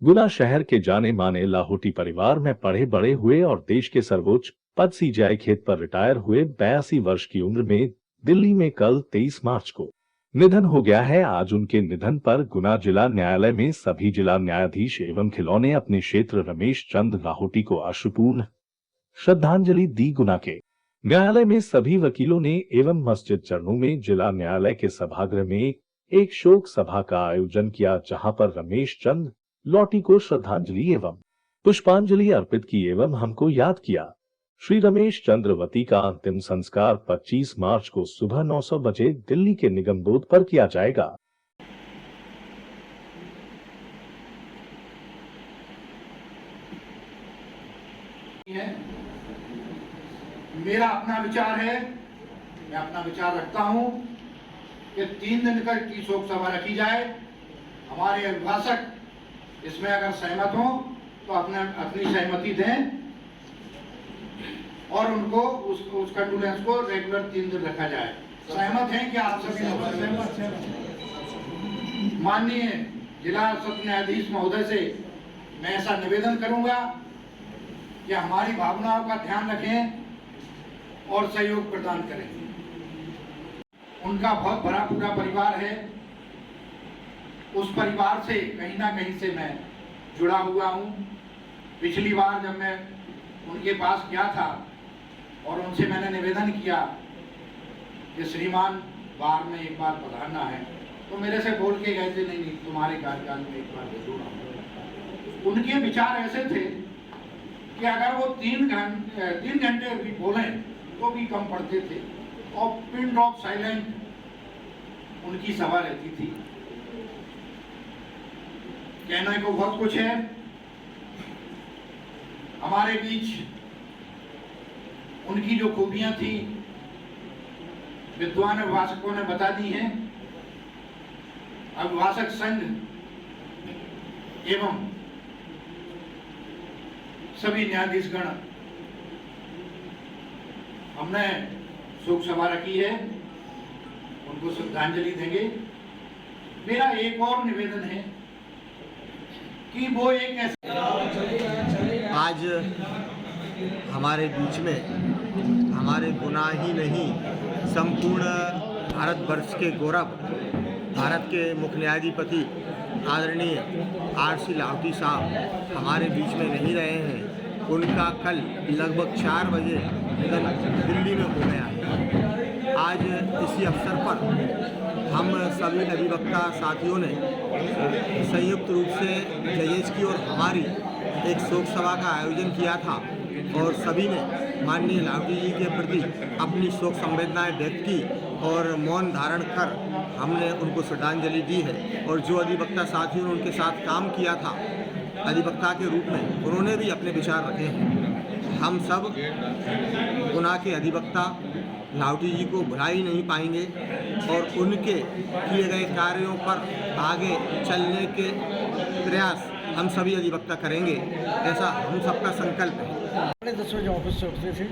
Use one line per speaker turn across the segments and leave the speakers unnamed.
गुना शहर के जाने माने लाहौटी परिवार में पढ़े बड़े हुए और देश के सर्वोच्च पद सीजीआई खेत पर रिटायर हुए 82 वर्ष की उम्र में दिल्ली में कल 23 मार्च को निधन हो गया है। आज उनके निधन पर गुना जिला न्यायालय में सभी जिला न्यायाधीश एवं खिलौने अपने क्षेत्र रमेश चंद्र लाहौटी को अश्रुपूर्ण श्रद्धांजलि दी। गुना के न्यायालय में सभी वकीलों ने एवं मस्जिद चरणों में जिला न्यायालय के सभागृह में एक शोक सभा का आयोजन किया, जहां पर रमेश चंद्र लौटी को श्रद्धांजलि एवं पुष्पांजलि अर्पित की एवं हमको याद किया। श्री रमेश चंद्रवती का अंतिम संस्कार 25 मार्च को सुबह 900 बजे दिल्ली के निगम बोध पर किया जाएगा।
मेरा अपना विचार है, मैं अपना विचार रखता हूं कि 3 दिन की शोक सभा रखी जाए। हमारे अभिभाषक इसमें अगर सहमत हो तो अपनी सहमति दें और उनको उस कंडोलेंस को रेगुलर 3 दिन रखा जाए। सहमत हैं कि आप सभी सहमत हैं? माननीय जिला सत्र न्यायाधीश महोदय से मैं ऐसा निवेदन करूंगा कि हमारी भावनाओं का ध्यान रखें और सहयोग प्रदान करें। उनका बहुत बड़ा पूरा परिवार है, उस परिवार से कहीं ना कहीं से मैं जुड़ा हुआ हूं। पिछली बार जब मैं उनके पास गया था और उनसे मैंने निवेदन किया कि श्रीमान बार में एक बार पधारना है, तो मेरे से बोल के गए थे, नहीं तुम्हारे कार्यकाल में एक बार जरूर। उनके विचार ऐसे थे कि अगर वो 3 घंटे भी बोलें तो भी कम पड़ते थे और पिन ड्रॉप साइलेंट उनकी सभा रहती थी। कहने को बहुत कुछ है। हमारे बीच उनकी जो खूबियां थी विद्वान अभिभाषकों ने बता दी हैं। अभिभाषक संघ एवं सभी न्यायाधीशगण हमने शोक सभा रखी है, उनको श्रद्धांजलि देंगे। मेरा एक और निवेदन है कि वो एक ऐसे
आज हमारे बीच में हमारे गुना ही नहीं संपूर्ण भारतवर्ष के गौरव भारत के मुख्य न्यायाधिपति आदरणीय आर.सी. लाहौटी साहब हमारे बीच में नहीं रहे हैं। उनका कल लगभग 4 बजे निधन दिल्ली में हो गया है। आज इसी अवसर पर हम सभी अधिवक्ता साथियों ने संयुक्त रूप से जजेस की और हमारी एक शोक सभा का आयोजन किया था और सभी ने माननीय लाहौटी जी के प्रति अपनी शोक संवेदनाएं व्यक्त की और मौन धारण कर हमने उनको श्रद्धांजलि दी है। और जो अधिवक्ता साथियों ने उनके साथ काम किया था अधिवक्ता के रूप में, उन्होंने भी अपने विचार रखे हैं। हम सब गुना के अधिवक्ता लाहौटी जी को भुला ही नहीं पाएंगे और उनके किए गए कार्यों पर आगे चलने के प्रयास हम सभी अधिवक्ता करेंगे, ऐसा हम सबका संकल्प है।
10 बजे ऑफिस से उठते थे,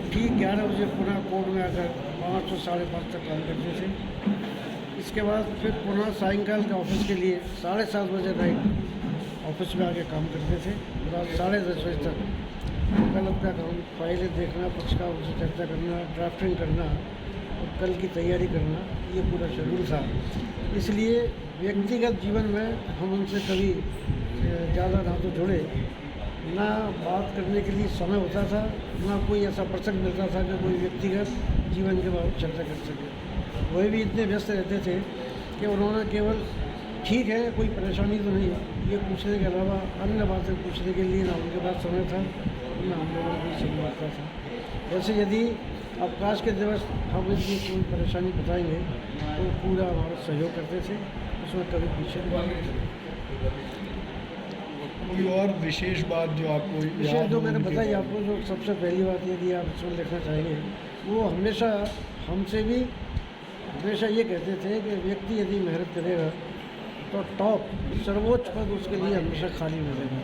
ठीक 11 बजे पुनः कोर्ट में आकर 5 से 5:30 तक काम करते थे। इसके बाद फिर पुनः सायंकाल के ऑफिस के लिए 7:30 बजे नाइट ऑफिस में आके काम करते थे, रात 10:30 बजे तक वकालत का काम, फाइलें देखना, पक्षकार उनसे चर्चा करना, ड्राफ्टिंग करना और कल की तैयारी करना, ये पूरा शेड्यूल था। इसलिए व्यक्तिगत जीवन में हम उनसे कभी ज़्यादा ना तो जुड़े, ना बात करने के लिए समय होता था, ना कोई ऐसा प्रसंग मिलता था कि कोई व्यक्तिगत जीवन के बारे में चर्चा कर सके। वही भी इतने व्यस्त रहते थे कि उन्होंने केवल ठीक है कोई परेशानी तो नहीं, ये पूछने के अलावा अन्य बातें पूछने के लिए ना उनके पास समय था, ना हम लोगों को समय लगता था। वैसे यदि अवकाश के दिवस हम इनकी कोई परेशानी बताएंगे तो पूरा हमारा सहयोग करते थे, उसमें कभी पीछे नहीं थे।
कोई और विशेष बात जो आपको
विशेष जो मैंने बताई आपको, जो सबसे पहली बात यदि आप इसमें लिखना चाहेंगे, वो हमेशा हमसे भी हमेशा ये कहते थे कि व्यक्ति यदि मेहनत करेगा तो टॉप सर्वोच्च पद उसके लिए हमेशा खाली मिलेगा।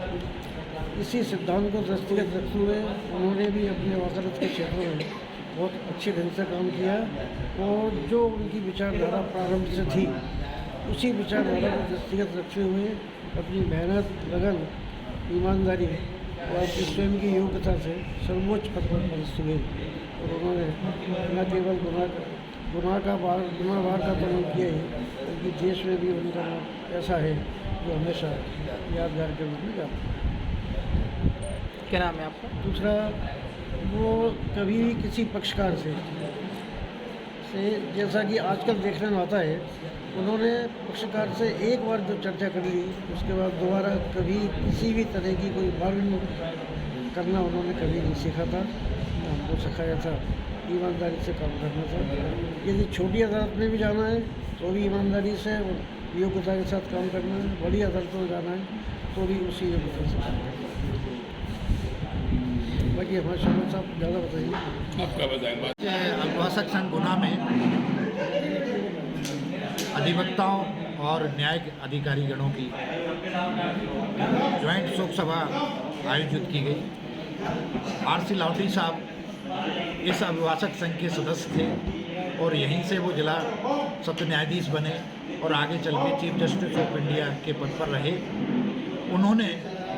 इसी सिद्धांत को दृष्टिगत रखते हुए उन्होंने भी अपने वकालत के क्षेत्र में बहुत अच्छे ढंग से काम किया और जो उनकी विचारधारा प्रारंभ से थी उसी विचारधारा को दृष्टिगत रखते हुए अपनी मेहनत, लगन, ईमानदारी और अपनी स्वयं की योग्यता से सर्वोच्च पद पर पदस्थ हुए और उन्होंने न केवल गुनाहगार का तो नहीं किया ही, बल्कि देश में भी उनका नाम ऐसा है जो हमेशा यादगार के रूप में जाता है।
क्या नाम है आपका?
दूसरा, वो कभी भी किसी पक्षकार से जैसा कि आजकल देखने में आता है, उन्होंने पक्षकार से एक बार जो चर्चा कर ली, उसके बाद दोबारा कभी किसी भी तरह की कोई बार्गेनिंग करना उन्होंने कभी नहीं सीखा था, न हमको सिखाया था। ईमानदारी से काम करना था। यदि छोटी अदालत में भी जाना है तो भी ईमानदारी से और योग्यता के साथ काम करना है, बड़ी अदालतों में जाना है तो भी उसी योग्यता से काम करना है। बाकी हमारे शर्मा साहब ज़्यादा बताइए।
आपका बताएंगे।
अनुवासक संघ गुना में अधिवक्ताओं और न्यायिक अधिकारीगणों की ज्वाइंट शोक सभा आयोजित की गई। आर.सी. लावटी साहब इस अभिभाषक संघ के सदस्य थे और यहीं से वो जिला सत्र न्यायाधीश बने और आगे चल के चीफ जस्टिस ऑफ इंडिया के पद पर रहे। उन्होंने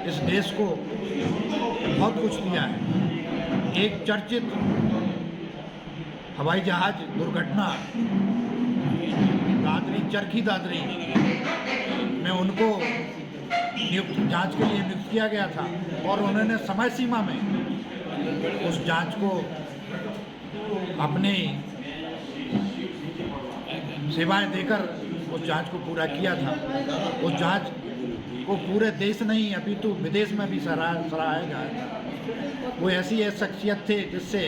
इस देश को बहुत कुछ दिया है। एक चर्चित हवाई जहाज दुर्घटना चरखी दादरी में उनको जांच के लिए नियुक्त किया गया था और उन्होंने समय सीमा में उस जांच को अपनी सेवाएं देकर उस जांच को पूरा किया था। उस जांच को पूरे देश नहीं अपितु विदेश में भी सराहा गया। वो ऐसी शख्सियत थे जिससे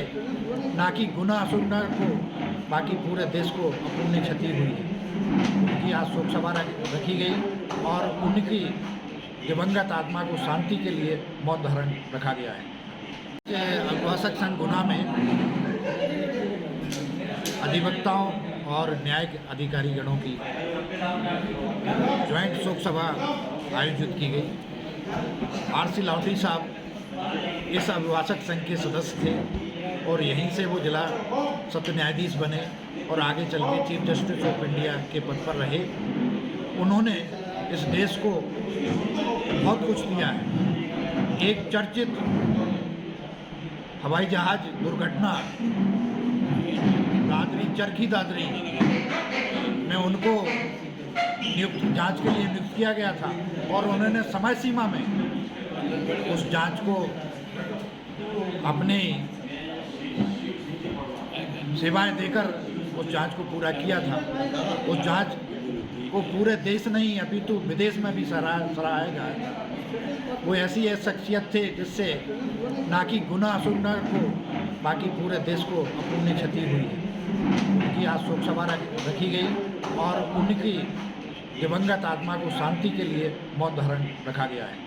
ना कि गुनाह सुनना को बाकी पूरे देश को अपूर्णीय क्षति हुई है। उनकी आज शोक सभा रखी गई और उनकी दिवंगत आत्मा को शांति के लिए मौन धारण रखा गया है। अनुवासक संघ गुना में अधिवक्ताओं और न्यायिक अधिकारीगणों की ज्वाइंट शोक सभा आयोजित की गई। आर.सी. लावटी साहब इस अभिभाषक संघ के सदस्य थे और यहीं से वो जिला सत्र न्यायाधीश बने और आगे चल के चीफ जस्टिस ऑफ इंडिया के पद पर रहे। उन्होंने इस देश को बहुत कुछ दिया है। एक चर्चित हवाई जहाज दुर्घटना चरखी दादरी में उनको जांच के लिए नियुक्त किया गया था और उन्होंने समय सीमा में उस जांच को अपनी सेवाएं देकर उस जांच को पूरा किया था। उस जांच को पूरे देश नहीं अपितु विदेश में भी सराहा गया। वो ऐसी शख्सियत थे जिससे ना कि गुनाह सुनना को बाकी पूरे देश को अपूर्णीय क्षति हुई है। उनकी आज शोक सभा रखी गई और उनकी दिवंगत आत्मा को शांति के लिए मौन धारण रखा गया है।